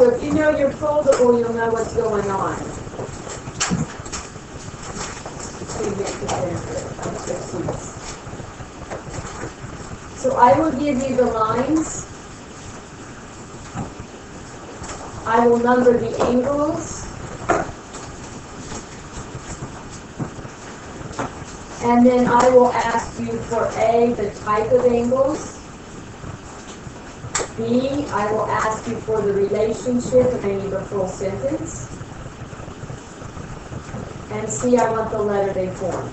So if you know your foldable, you'll know what's going on. So I will give you the lines. I will number the angles. And then I will ask you for A, the type of angles. B, I will ask you for the relationship, and I need the full sentence. And C, I want the letter they form.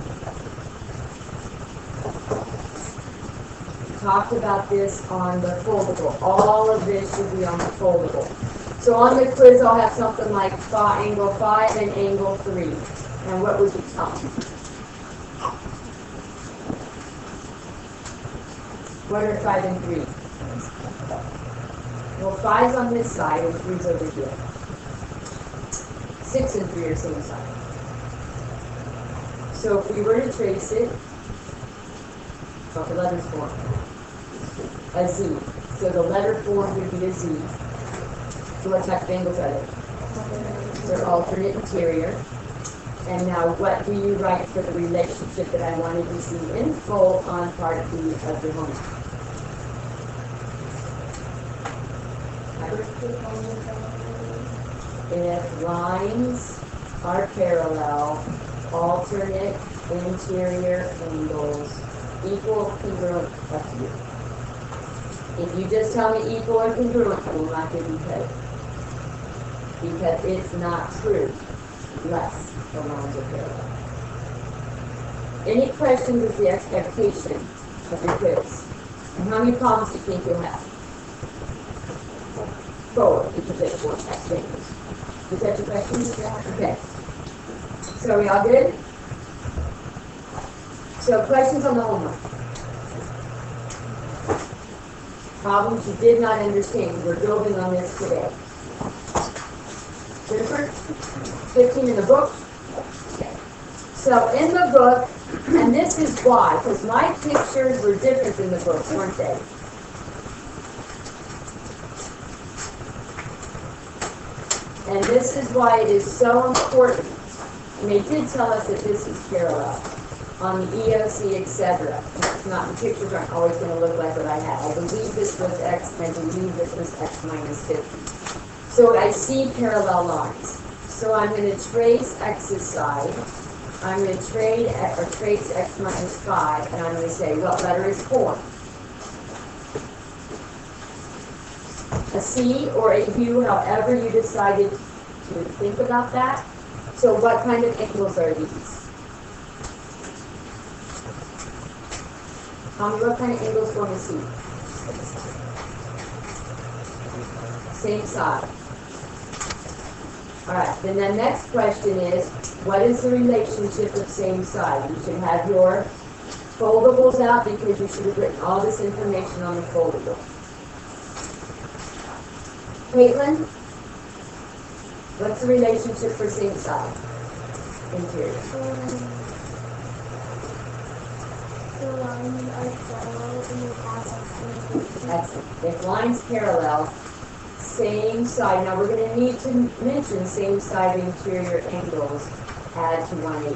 We talked about this on the foldable. All of this should be on the foldable. So on the quiz, I'll have something like angle 5 and angle 3. And what would you tell me? What are 5 and 3? Well, 5's on this side and 3's over here. 6 and 3 are same side. So if we were to trace it, the letters form a Z. So the letter form would be a Z. So what type of angles are they? They're alternate interior. And now what do you write for the relationship that I wanted to see in full on part B of the homework? If lines are parallel, alternate interior angles equal congruent, up to you. If you just tell me equal or congruent, I will not give you credit. Because it's not true unless the lines are parallel. Any questions is the expectation of your quiz. And how many problems do you think you'll have? 4, because they form X angles. Is that your question? Okay. So are we all good? So questions on the homework. Problems you did not understand. We're building on this today. Jennifer? 15 in the book? Okay. So in the book, and this is why, because my pictures were different than the book, weren't they? And this is why it is so important. And they did tell us that this is parallel on the EOC, etc. It's not, the pictures aren't always going to look like what I had. I believe this was X, and I believe this was X minus 50. So I see parallel lines. So I'm going to trace X's side. I'm going to trace X minus 5, and I'm going to say what letter is formed. A C or a U, however you decided to think about that. So what kind of angles are these? What kind of angles form a C? Same side. Alright, then the next question is, what is the relationship of same side? You should have your foldables out because you should have written all this information on the foldable. Caitlin, what's the relationship for same side? Interior. The lines are parallel and you pass Excellent. If lines parallel, same side. Now we're going to need to mention same side interior angles add to 180.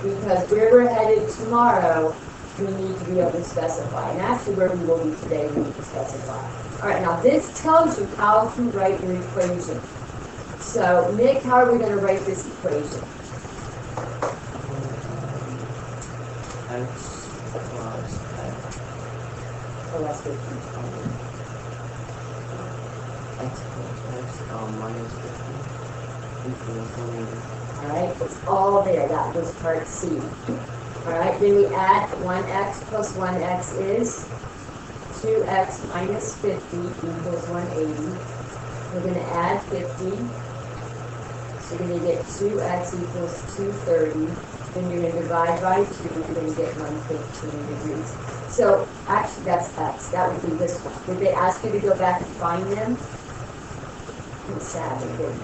Because where we're headed tomorrow, we need to be able to specify. And actually where we will be today, we need to specify. Alright, now this tells you how to write your equation. So, Nick, how are we going to write this equation? X plus X. Oh, that's good. X plus X minus 50 equals 180. Alright, it's all there. That was part C. Alright, then we add 1x plus 1x is 2x minus 50 equals 180. We're going to add 50. So you're going to get 2x equals 230. Then you're going to divide by 2. You're going to get 115 degrees. So actually that's x. That would be this one. Did they ask you to go back and find them? It's sad they didn't.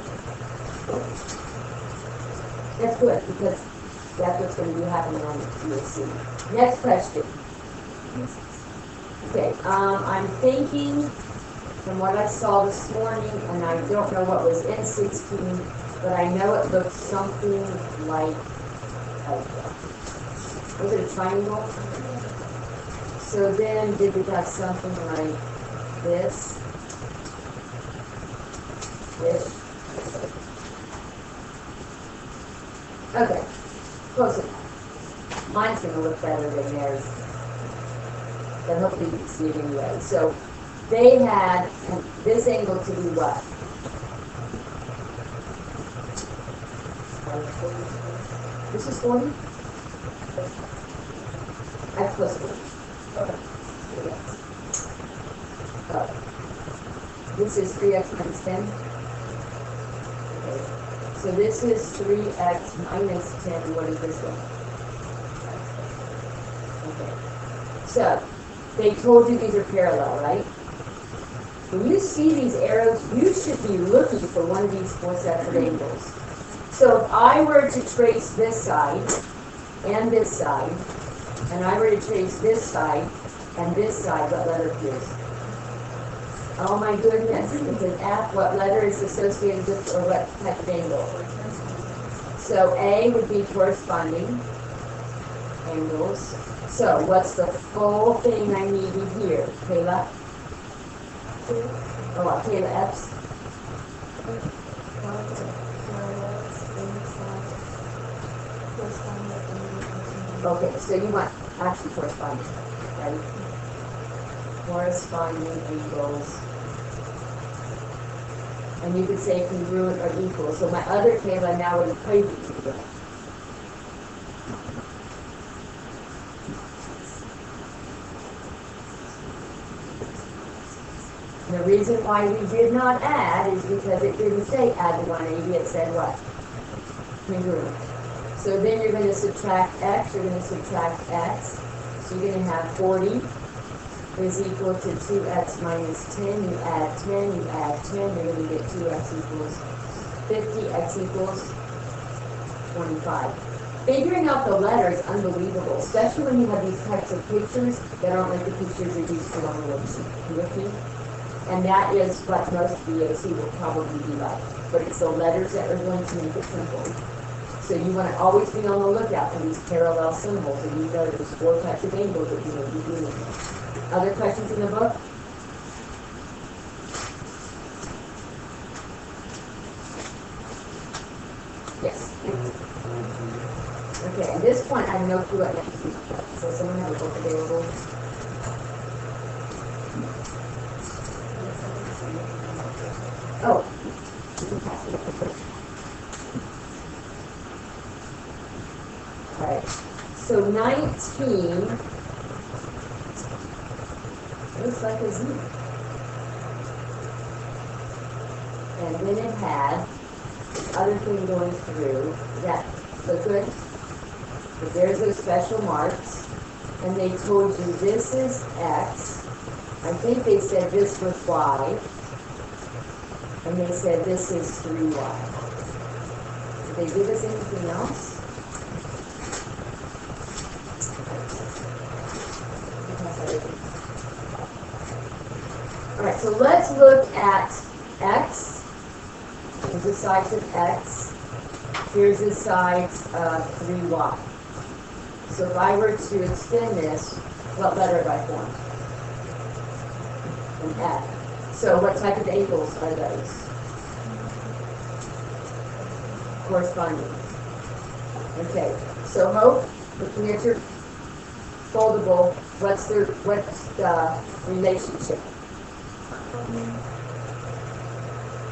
That's good because that's what's going to be happening on the POC. Next question. Okay, I'm thinking from what I saw this morning, and I don't know what was in 16, but I know it looked something like, was it a triangle? So then, did we have something like this? This? Okay, close enough. Mine's gonna look better than theirs. But hopefully you can see it anyway. So they had this angle to be what? This is 40? That's plus 40. Okay. This is 3x minus 10. Okay. So this is 3x minus 10. What is this one? Okay. So they told you these are parallel, right? When you see these arrows, you should be looking for one of these four separate angles. So if I were to trace this side and this side, and I were to trace this side and this side, what letter appears? Oh my goodness, it's an F. What letter is associated with, or what type of angle? So A would be corresponding angles. So what's the full thing I needed here, Kayla? Oh, what, Kayla, F's? Okay, so you want actually corresponding, right? Corresponding angles. And you could say congruent or equal. So my other Kayla now would equate it. The reason why we did not add is because it didn't say add the 180, it said what? Congruent. So then you're going to subtract x, you're going to subtract x. So you're going to have 40 is equal to 2x minus 10. You add 10, you add 10, you're going to get 2x equals 50, x equals 25. Figuring out the letter is unbelievable, especially when you have these types of pictures that aren't like the pictures you're used to on the worksheet. You with me? And that is what most VAC will probably be like. But it's the letters that are going to make it simple. So you want to always be on the lookout for these parallel symbols, and you know there's four types of angles that you may be doing. Other questions in the book? Yes. Okay, at this point I have no clue what next week. So someone have a book available? Oh. Alright. So 19 looks like a Z. And then it had this other thing going through. That look good? But there's those special marks. And they told you this is X. I think they said this was Y. And they said this is 3Y. Did they give us anything else? Alright, so let's look at X. Here's the sides of X. Here's the sides of 3Y. So if I were to extend this, what letter have I formed? An F. So what type of angles are those? Corresponding. Okay, so Hope, looking at your foldable, what's the relationship?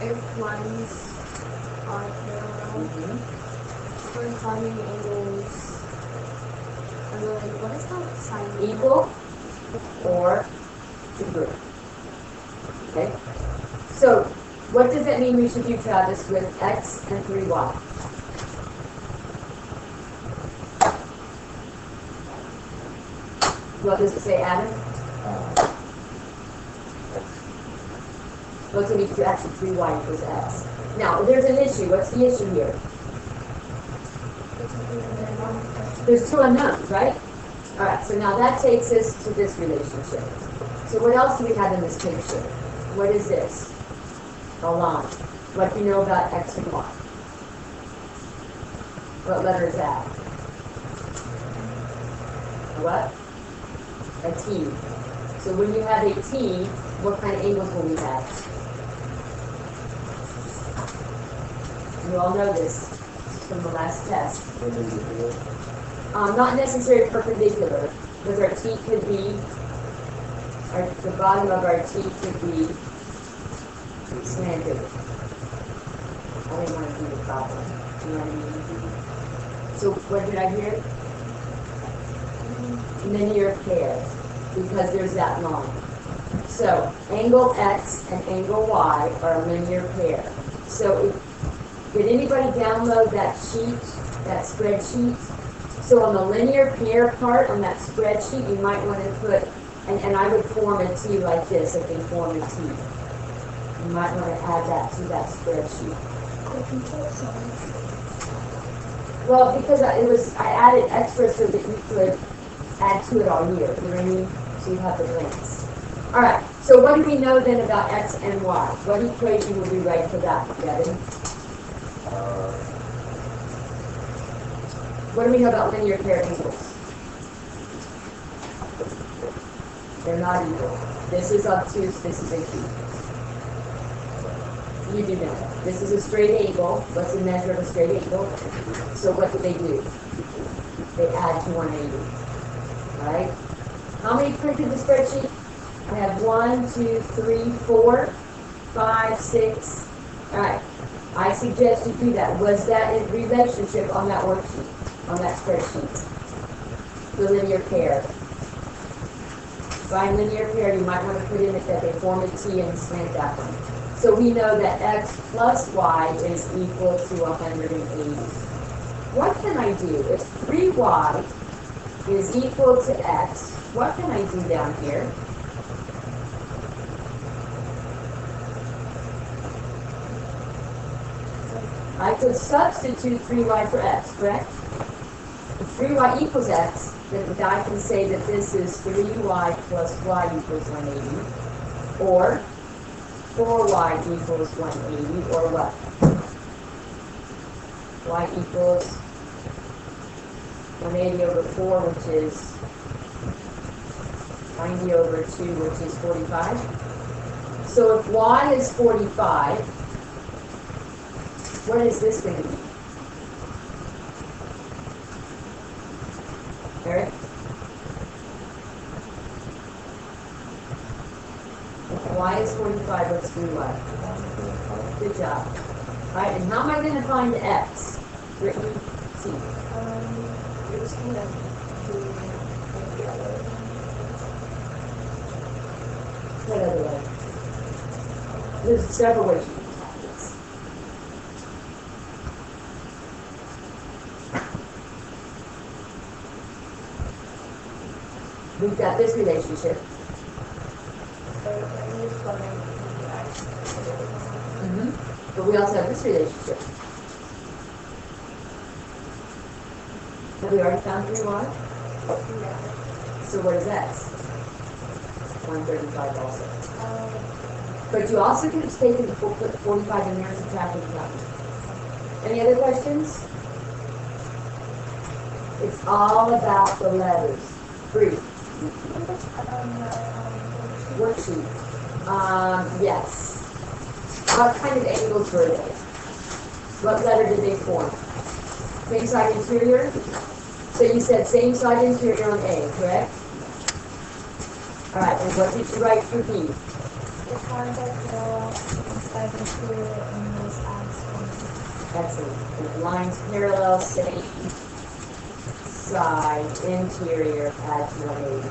If lines are parallel, corresponding angles. And then what is that sign? Equal or congruent. Okay? So, what does that mean we should do, Travis, with X and 3Y? What does it say, Adam? What's it equal to actually 3Y equals X? Now, there's an issue. What's the issue here? There's two unknowns, right? Alright, so now that takes us to this relationship. So what else do we have in this picture? what is this? A line. What do you know about x and y? What letter is that? What? A T. So when you have a T, what kind of angles will we have? You all know this from the last test. Not necessarily perpendicular, because our T could be, the bottom of our T could be slanted. I didn't want to do the problem. You know what I mean? So what did I hear? Linear pair, because there's that line. So angle X and angle Y are a linear pair. So did anybody download that sheet, that spreadsheet? So on the linear pair part on that spreadsheet, you might want to put, and I would form a T like this if they form a T. You might want to add that to that spreadsheet. Well, because I added extra so that you could add to it all year, you know what I mean? So you have the links. All right, so what do we know then about X and Y? What equation would we write for that, Devin? What do we know about linear pair angles? They're not equal. This is obtuse, this is acute. You do know that. This is a straight angle. What's the measure of a straight angle? So what do? They add to 180. Right? How many printed the spreadsheet? I have 1, 2, 3, 4, 5, 6. All right. I suggest you do that. Was that a relationship on that worksheet, on that spreadsheet? The linear pair. By linear pair, you might want to put in it that they form a T and slant that one. So we know that X plus Y is equal to 180. What can I do? If 3Y is equal to X, what can I do down here? I could substitute 3Y for X, correct? If 3Y equals X, then I can say that this is 3Y plus Y equals 180. Or 4Y equals 180, or what? Y equals 180 over 4, which is 90 over 2, which is 45. So if Y is 45, what is this going to be? Eric? If Y is 45, let's do what? Good job. All right, and how am I going to find X? Brittany, C. You're just going to do the other. What other way? There's several ways you can find this. We've got this relationship. But we also have this relationship. Have we already found 3Y? So what is X? 135 also. But you also could have taken the 45 in there and subtracted it. Any other questions? It's all about the letters. Brief. Worksheet. Yes. What kind of angles were they? What letter did they form? Same side interior? So you said same side interior on A, correct? Alright, and what did you write for B? The contact parallel side interior and those adds one. Excellent. The lines parallel, same side interior, add to 180.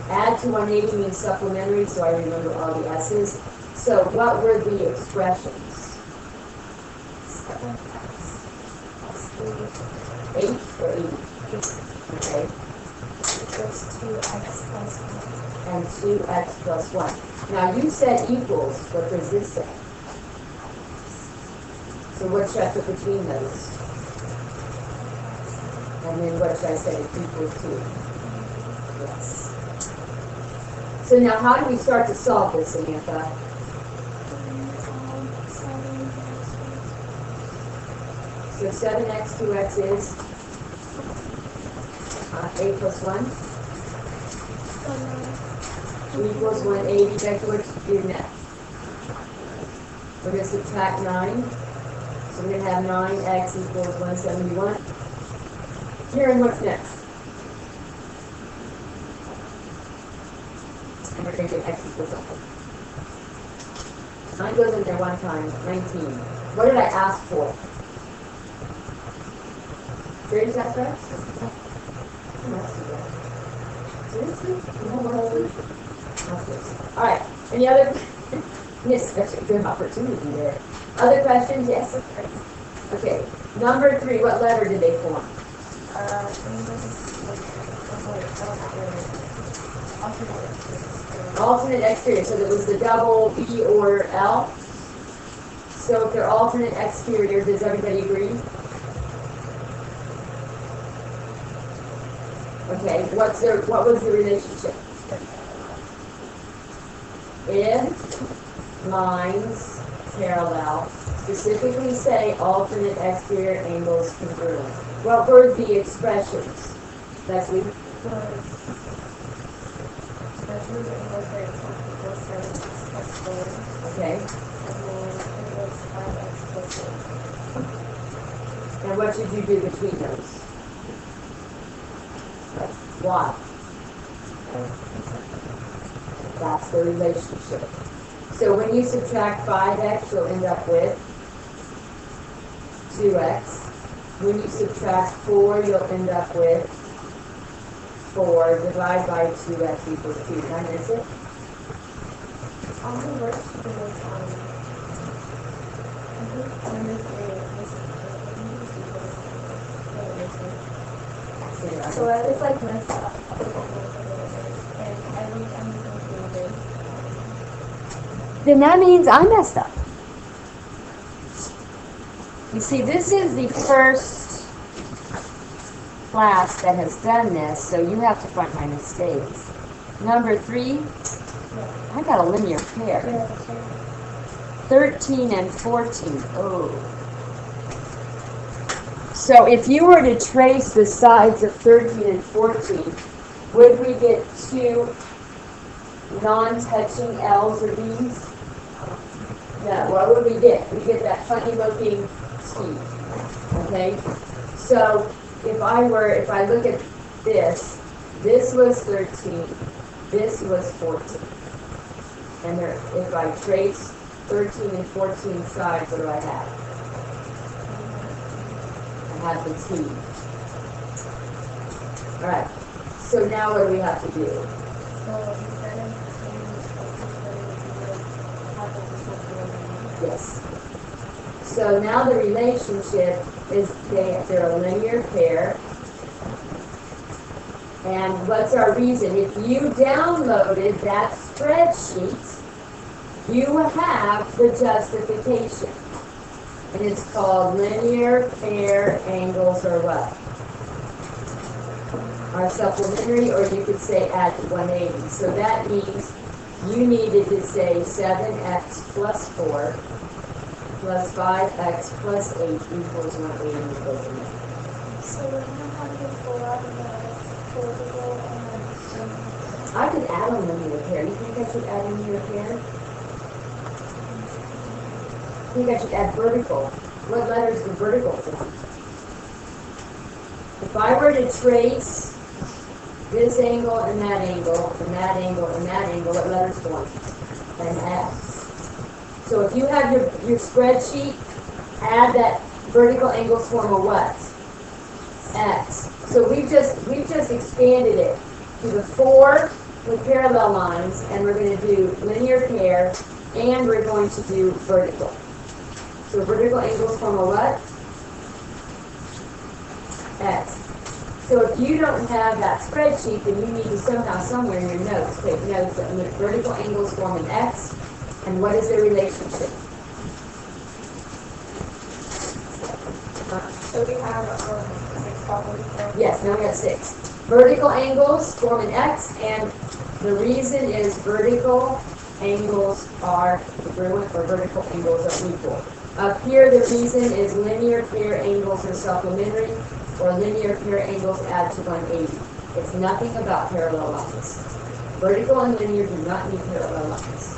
Add to 180 means supplementary, so I remember all the S's. So what were the expressions? 8 or 80? Okay. Equals 2x plus 1. And 2x plus 1. Now you said equals. What does this say? So what should I put between those? And then what should I say? It equals 2. Yes. So now how do we start to solve this, Samantha? So 7x, 2x is 8 plus 1 equals 180. Becky, what you do next? We're going to subtract 9. So we're going to have 9x equals 171. Karen, what's next? And we're going to get x equals something. 9 goes in there one time, 19. What did I ask for? Is that correct? Seriously? All right. Any other? Yes, that's a good opportunity there. Other questions? Yes. Okay. Number 3. What letter did they form? Alternate exterior. So that was the double E or L. So if they're alternate exterior, does everybody agree? Okay, what was the relationship? If lines parallel, specifically say alternate exterior angles congruent. What were the expressions? That's we. Okay. And what should you do between those? Why? That's the relationship. So when you subtract 5x, you'll end up with 2x. When you subtract 4, you'll end up with 4. Divide by 2x equals 2. Did I miss it? So I was like messed up. And every time you confused. Then that means I messed up. You see, this is the first class that has done this, so you have to find my mistakes. Number 3, I got a linear pair. 13 and 14. Oh. So if you were to trace the sides of 13 and 14, would we get 2 non-touching L's or B's? No, what would we get? We get that funny looking ski. Okay? So if I look at this was 13, this was 14. And if I trace 13 and 14 sides, what do I have? I have the T. Alright, so now what do we have to do? Yes. So now the relationship is they're a linear pair. And what's our reason? If you downloaded that spreadsheet, you have the justification. And it's called linear pair angles or what? Are supplementary, or you could say at 180. So that means you needed to say 7x plus 4 plus 5x plus 8 equals 180 equals 1. So we're going to have to pull out the vertical and I could add a linear pair. You think I should add a linear pair? I think I should add vertical. What letters do vertical form? If I were to trace this angle and that angle and that angle and that angle, what letters form? An X. So if you have your spreadsheet, add that vertical angles form a what? X. So we've just expanded it to the 4 with parallel lines, and we're going to do linear pair, and we're going to do vertical. So vertical angles form a what? X. So if you don't have that spreadsheet, then you need to somehow, somewhere in your notes, take notes that vertical angles form an X, and what is their relationship? so we have 6 probably. Yes, now we have 6. Vertical angles form an X, and The reason is vertical angles are congruent, or vertical angles are equal. Up here, the reason is linear pair angles are supplementary, or linear pair angles add to 180. It's nothing about parallel lines. Vertical and linear do not need parallel lines.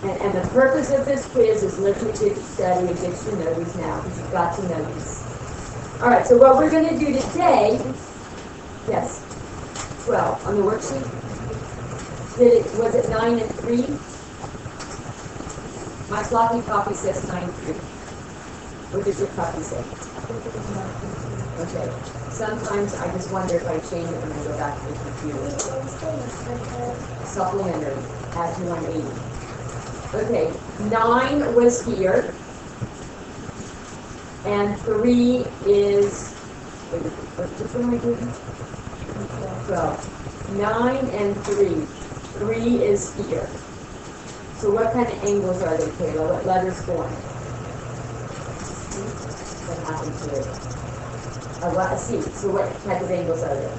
And the purpose of this quiz is literally to get you study and get you to know these now, because you've got to know these. All right, so what we're going to do today, yes, 12 on the worksheet. Was it 9 and 3? My sloppy copy says 9 and 3. What does your copy say? Okay. Sometimes I just wonder if I change it when I go back to the computer. Supplementary, add to 180. Okay, 9 was here, and 3 is, which one am I doing? 12. 9 and 3. 3 is here. So what kind of angles are they, Kayla? What letters form? What happened to it? A C. So what type of angles are they?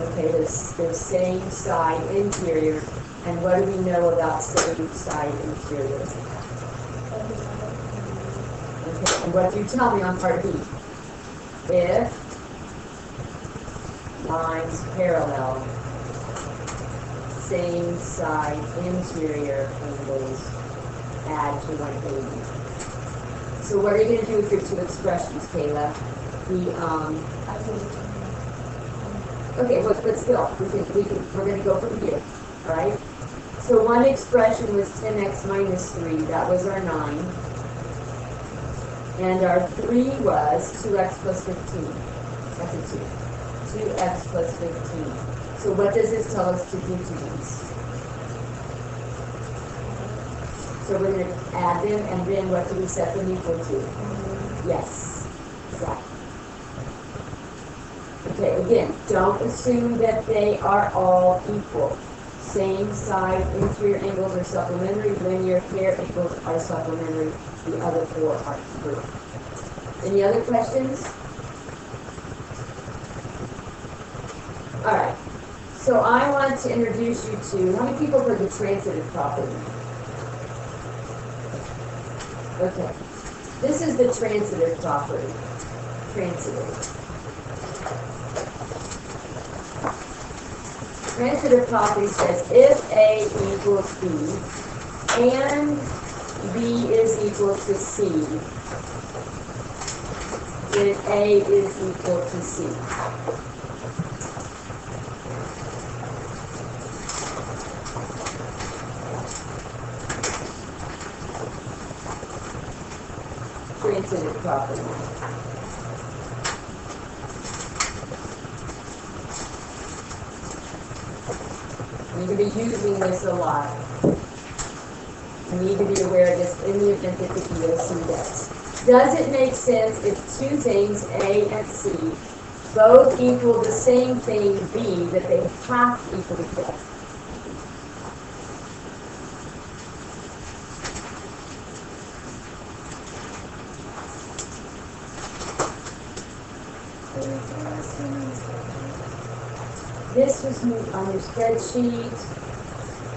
Okay, they're same side interior. And what do we know about same side interior? Okay, and what do you tell me on part B? If lines parallel, same side interior angles add to 180. So what are you going to do with your two expressions, Kayla? Okay, but still, we're going to go from here, all right? So one expression was 10x minus 3. That was our 9. And our 3 was 2x plus 15. That's a 2. 2x plus 15. So what does this tell us to do to these? So we're going to add them, and then what do we set them equal to? Yes, exactly. Okay, again, don't assume that they are all equal. Same side interior angles are supplementary, linear pair angles are supplementary, the other 4 are true. Any other questions? All right, so I want to introduce you to, how many people heard the transitive property? Okay, this is the transitive property. Transitive. Transitive property says if A equals B and B is equal to C, then A is equal to C. Transitive property. You're going to be using this a lot. You need to be aware of this in the event that the EOC does. Does it make sense if two things, A and C, both equal the same thing, B, that they have to equal each other? This was on your spreadsheet.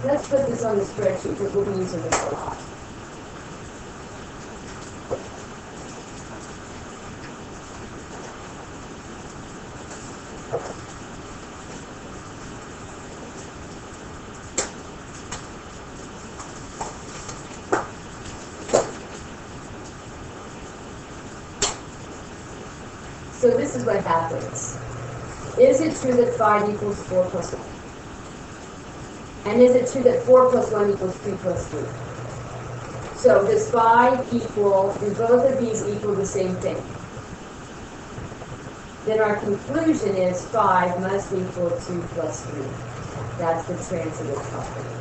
Let's put this on the spreadsheet because we'll be using this a lot. So this is what happens. Is it true that 5 equals 4 plus 1? And is it true that 4 plus 1 equals 3 plus 3? So does 5 equal, do both of these equal the same thing? Then our conclusion is 5 must equal 2 plus 3. That's the transitive property.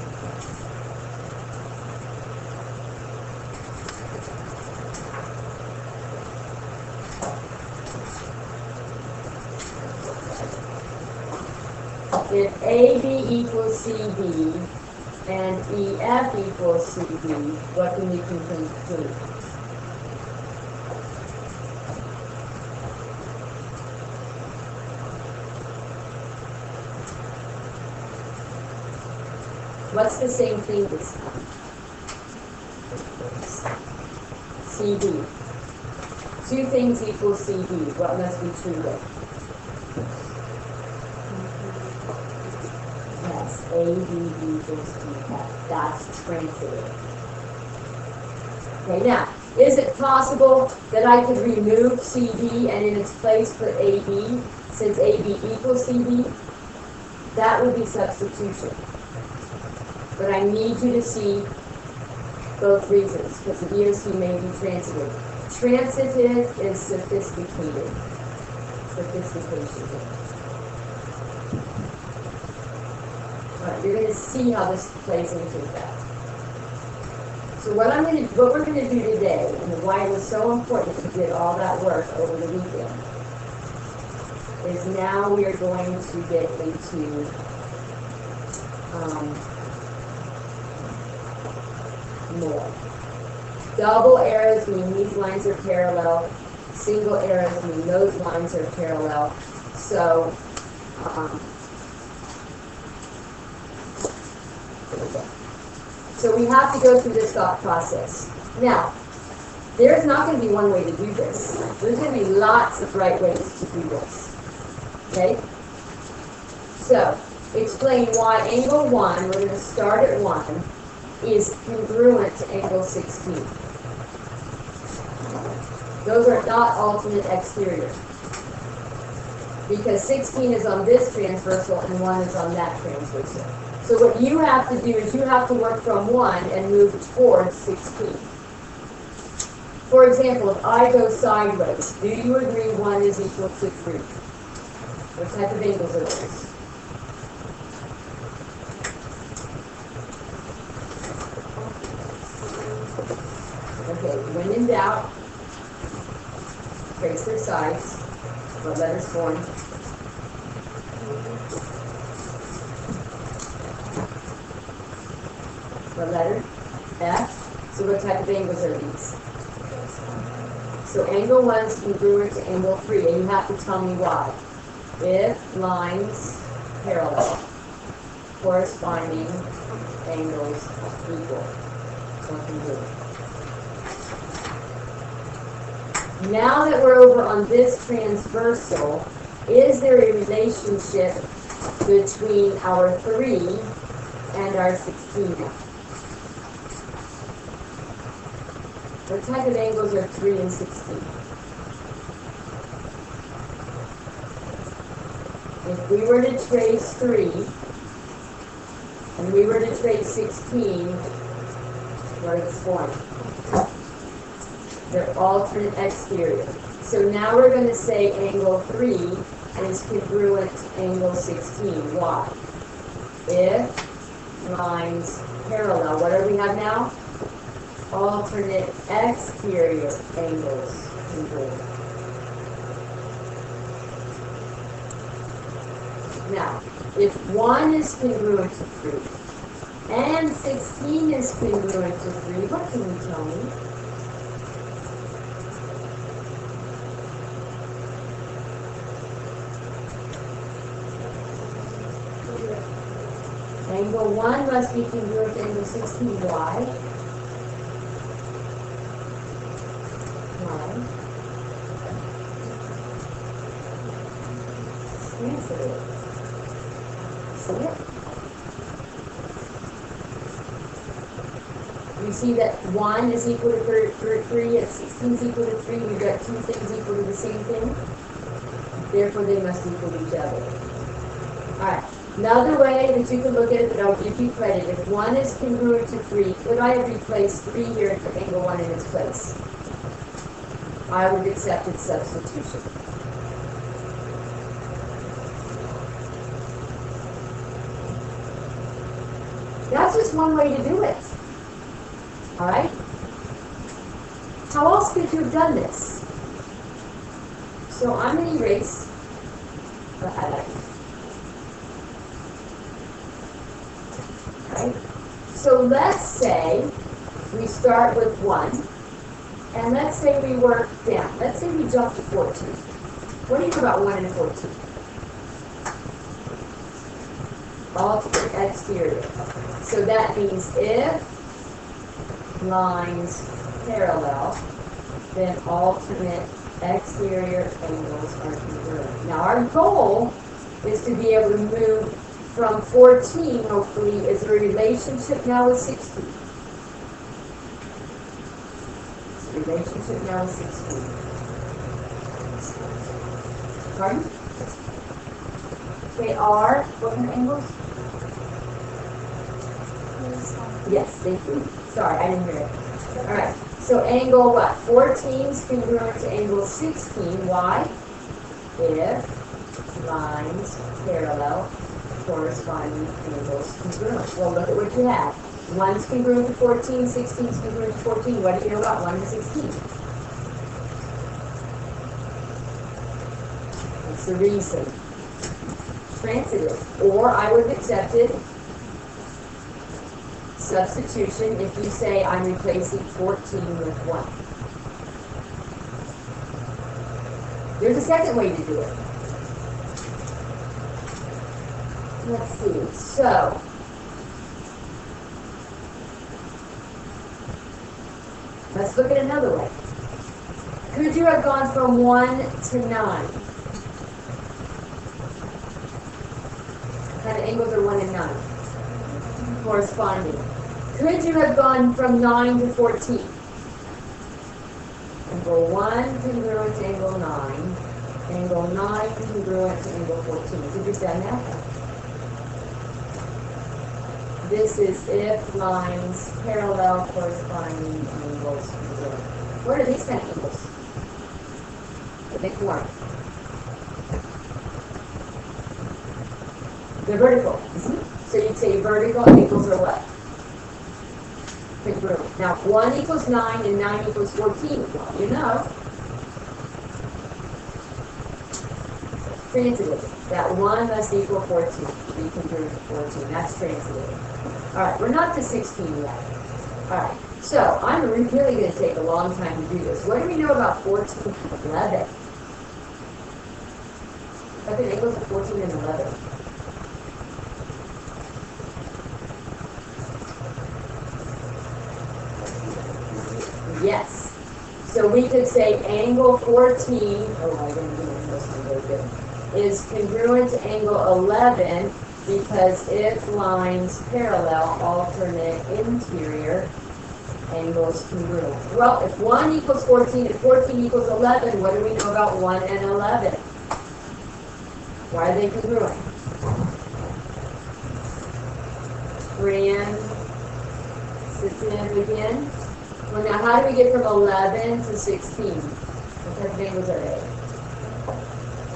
If AB equals CB and EF equals CB, what can we conclude? What's the same thing this time? CD. Two things equal CD. What must be true then? Yes, AD equals DF. That's transitive. Okay, now, is it possible that I could remove CD and in its place put AB, since AB equals CD? That would be substitution. But I need you to see both reasons, because the EOC may be transitive. Transitive is sophisticated. Sophistication. All right, you're going to see how this plays into that. So what we're going to do today, and why it was so important that you did all that work over the weekend, is now we are going to get into more. Double arrows mean these lines are parallel. Single arrows mean those lines are parallel. So, so we have to go through this thought process. Now, there's not going to be one way to do this. There's going to be lots of right ways to do this. Okay? So, explain why angle 1, we're going to start at 1, is congruent to angle 16. Those are not alternate exterior. Because 16 is on this transversal and 1 is on that transversal. So what you have to do is you have to work from 1 and move towards 16. For example, if I go sideways, do you agree 1 is equal to 3? What type of angles are those? Okay, when in doubt, trace their sides. What letters form? What letter? F. So what type of angles are these? So angle 1 is congruent to angle 3, and you have to tell me why. If lines parallel, corresponding angles equal or congruent. Now that we're over on this transversal, is there a relationship between our 3 and our 16 now? What type of angles are 3 and 16? If we were to trace 3 and we were to trace 16, what is formed? They're alternate exterior. So now we're going to say angle 3 is congruent to angle 16. Why? If lines parallel, what do we have now? Alternate exterior angles congruent. Now, if 1 is congruent to 3 and 16 is congruent to 3, what can you tell me? Angle 1 must be congruent to angle 16. Why? Why? Answer it. See it? You see that 1 is equal to 3 and 16 is equal to 3. We've got two things equal to the same thing. Therefore, they must equal each other. Alright. Another way that you can look at it that I'll give you credit, if 1 is congruent to 3, could I have replaced 3 here and put angle 1 in its place? I would accept its substitution. That's just one way to do it. Alright? How else could you have done this? So I'm going to erase the highlight. Right? So let's say we start with 1, and let's say we work down. Let's say we jump to 14. What do you think about 1 and 14? alternate exterior. So that means if lines parallel, then alternate exterior angles are congruent. Now our goal is to be able to move from 14, hopefully, is a relationship now with 16. It's a relationship now with 16. Pardon? They are, what kind of angles? Yes, thank you. Sorry, I didn't hear it. All right. So angle what? 14 is congruent to angle 16. Why? If lines parallel, corresponding angles congruent. Well, look at what you have. 1's congruent to 14, 16 is congruent to 14. What do you know about 1 and 16? That's the reason. Transitive. Or I would have accepted substitution if you say I'm replacing 14 with 1. There's a second way to do it. Let's see. So, let's look at another way. Could you have gone from 1 to 9? What kind of angles are 1 and 9? Corresponding. Could you have gone from 9 to 14? Angle 1 congruent to angle 9. Angle 9 congruent to angle 14. Could you have done that? This is if lines parallel corresponding angles congruent. What are these kind of angles? They form. They're vertical. So you'd say vertical angles are what? Congruent. Now, 1 equals 9 and 9 equals 14. Well, you know. Transitive. That 1 must equal 14 to be congruent to 14. That's transitive. All right, we're not to 16 yet. All right, so I'm really going to take a long time to do this. What do we know about 14 and 11? What are the angles of 14 and 11? Yes. So we could say angle 14, oh, I didn't do this one very good, is congruent to angle 11 because if lines parallel, alternate interior angles congruent. Well, if 1 equals 14 and 14 equals 11, what do we know about 1 and 11? Why are they congruent? Transitive again. Well, now how do we get from 11 to 16? What type of angles are they?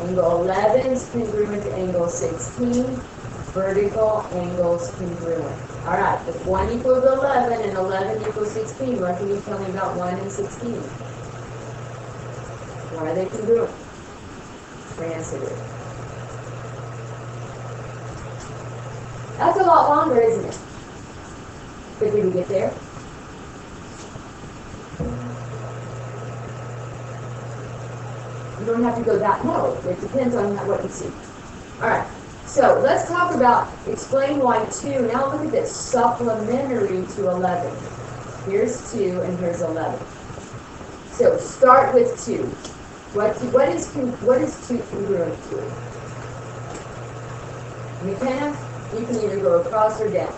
Angle 11 is congruent to angle 16. Vertical angles congruent. All right, if 1 equals 11 and 11 equals 16, what can you tell me about 1 and 16? Why are they congruent? Transitive. That's a lot longer, isn't it? But did we get there? You don't have to go that low. It depends on what you see. All right. So let's talk about, explain why 2. Now look at this, supplementary to 11. Here's 2 and here's 11. So start with 2. What is 2 congruent to? McKenna, you can either go across or down.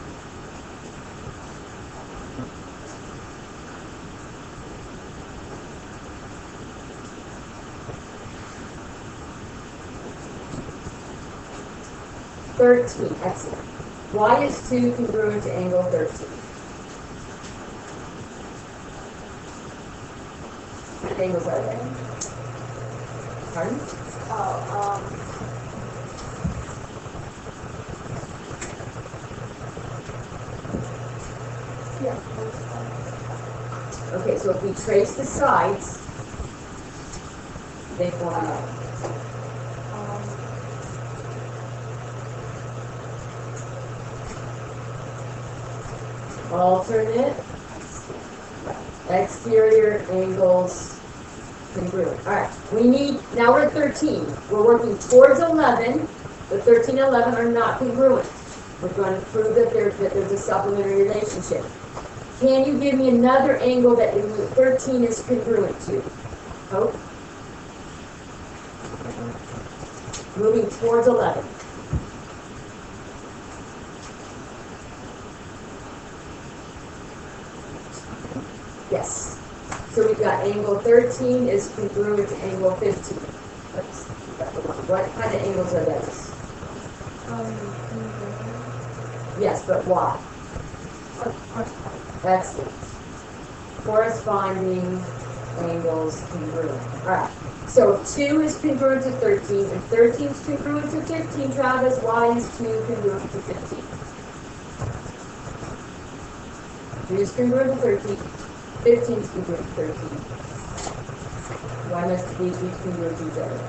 (13). Excellent. Why is 2 congruent to angle 13? What angles are they? Pardon? Yeah. Okay, so if we trace the sides, they form what? Alternate exterior angles congruent. All right, we need, now we're at 13. We're working towards 11, but 13 and 11 are not congruent. We're going to prove that there's a supplementary relationship. Can you give me another angle that 13 is congruent to? Hope? Moving towards 11. Yes. So we've got angle 13 is congruent to angle 15. What kind of angles are those? Yes, but why? Excellent. Corresponding angles congruent. Alright. So if 2 is congruent to 13, and 13 is congruent to 15, Travis, why is 2 congruent to 15? 2 is congruent to 13. 15 is congruent to 13. Why must these be congruent to each other?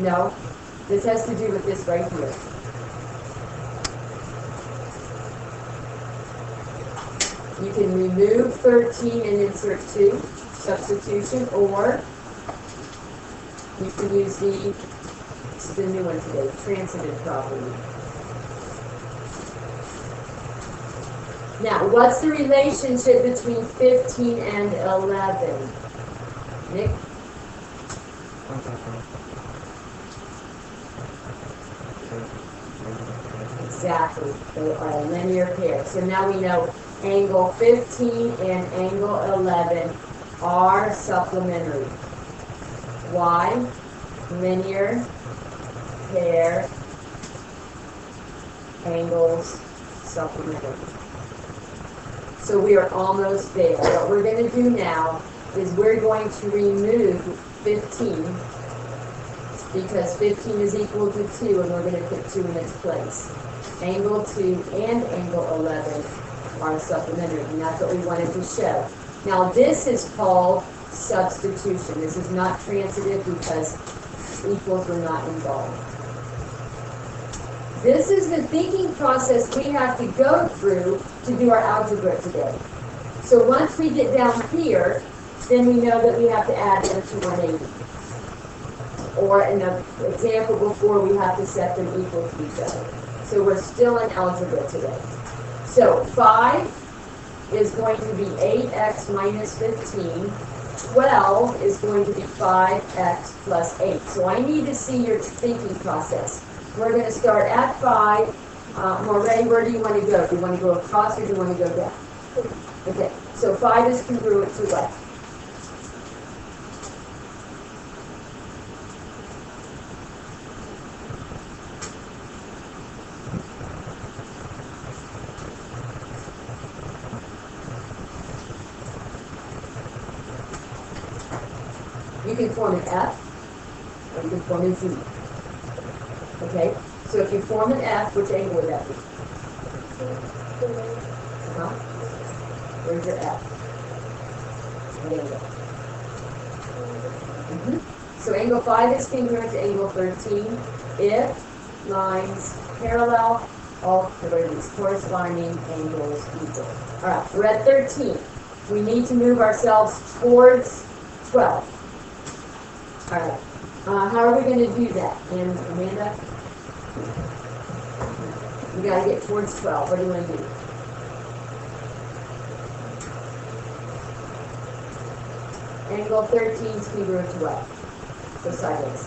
No. This has to do with this right here. You can remove 13 and insert 2, substitution, or you can use this is the new one today, transitive property. Now, what's the relationship between 15 and 11? Nick? Exactly. They are a linear pair. So now we know angle 15 and angle 11 are supplementary. Why? Linear pair angles supplementary. So we are almost there. What we're going to do now is we're going to remove 15 because 15 is equal to 2 and we're going to put 2 in its place. Angle 2 and angle 11 are supplementary, and that's what we wanted to show. Now this is called substitution. This is not transitive because equals were not involved. This is the thinking process we have to go through to do our algebra today. So once we get down here, then we know that we have to add them to 180. Or in the example before, we have to set them equal to each other. So we're still in algebra today. So 5 is going to be 8x minus 15. 12 is going to be 5x plus 8. So I need to see your thinking process. We're going to start at 5. Moray, where do you want to go? Do you want to go across or do you want to go down? Okay, so 5 is congruent to what? You can form an F, or you can form a Z. Okay, so if you form an F, which angle would that be? Where's your F? What angle? So angle 5 is congruent to angle 13 if lines parallel, all these corresponding angles equal. All right, we're at 13. We need to move ourselves towards 12. All right. How are we going to do that? And Amanda? We got to get towards 12. What do you want to do? Angle 13 is congruent to what? So sideways.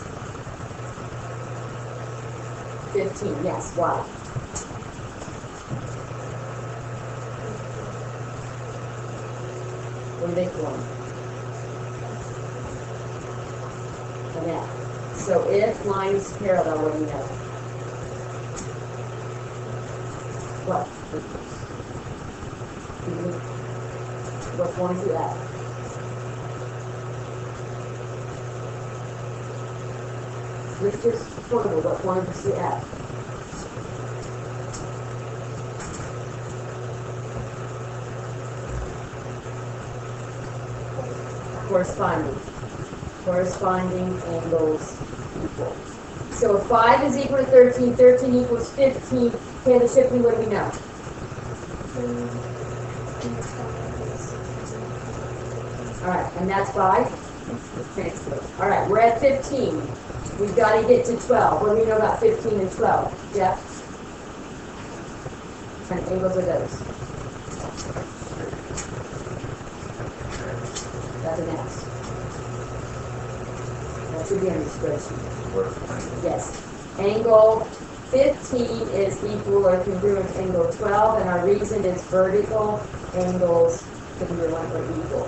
15, yes. Why? What do they form? An F. So if lines parallel, what do you know? What? What forms the F? Let's just formula what forms the F? Corresponding angles equal. So if 5 is equal to 13, 13 equals 15. Taylor Shipley, what do we know? All right, and that's 5? Transpose. All right, we're at 15. We've got to get to 12. What do we know about 15 and 12? Jeff? What kind of angles are those? That's an X. That should be on your spreadsheet. Yes. Angle 15 is equal or congruent to angle 12, and our reason is vertical angles congruent or equal.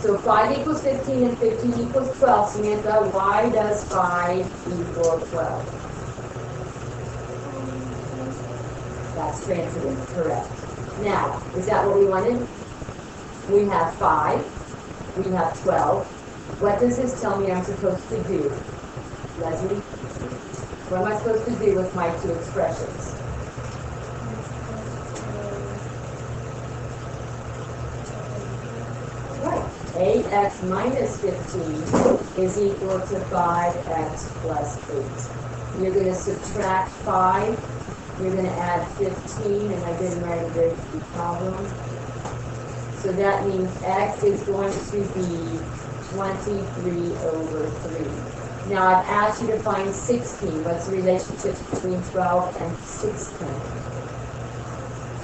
So 5 equals 15 and 15 equals 12. Samantha, why does 5 equal 12? That's transitive, correct. Now, is that what we wanted? We have 5. We have 12. What does this tell me I'm supposed to do? Leslie? What am I supposed to do with my two expressions? Right. 8x minus 15 is equal to 5x plus 8. You're going to subtract 5. You're going to add 15, and I didn't write a very big problem. So that means x is going to be 23 over 3. Now I've asked you to find 16. What's the relationship between 12 and 16?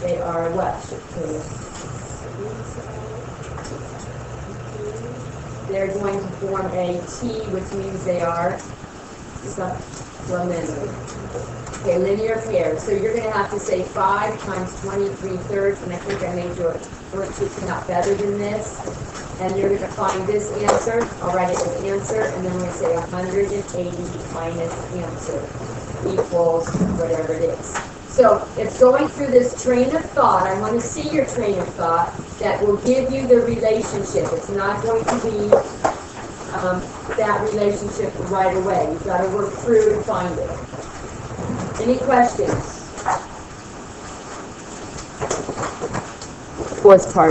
They are what? They're going to form a T, which means they are supplementary. Okay, linear pairs. So you're going to have to say 5 times 23 thirds, and I think I made your worksheet come out better than this. And you're going to find this answer. I'll write it as answer, and then we're going to say 180 minus answer equals whatever it is. So it's going through this train of thought. I want to see your train of thought that will give you the relationship. It's not going to be that relationship right away. You've got to work through to find it. Any questions? Fourth part.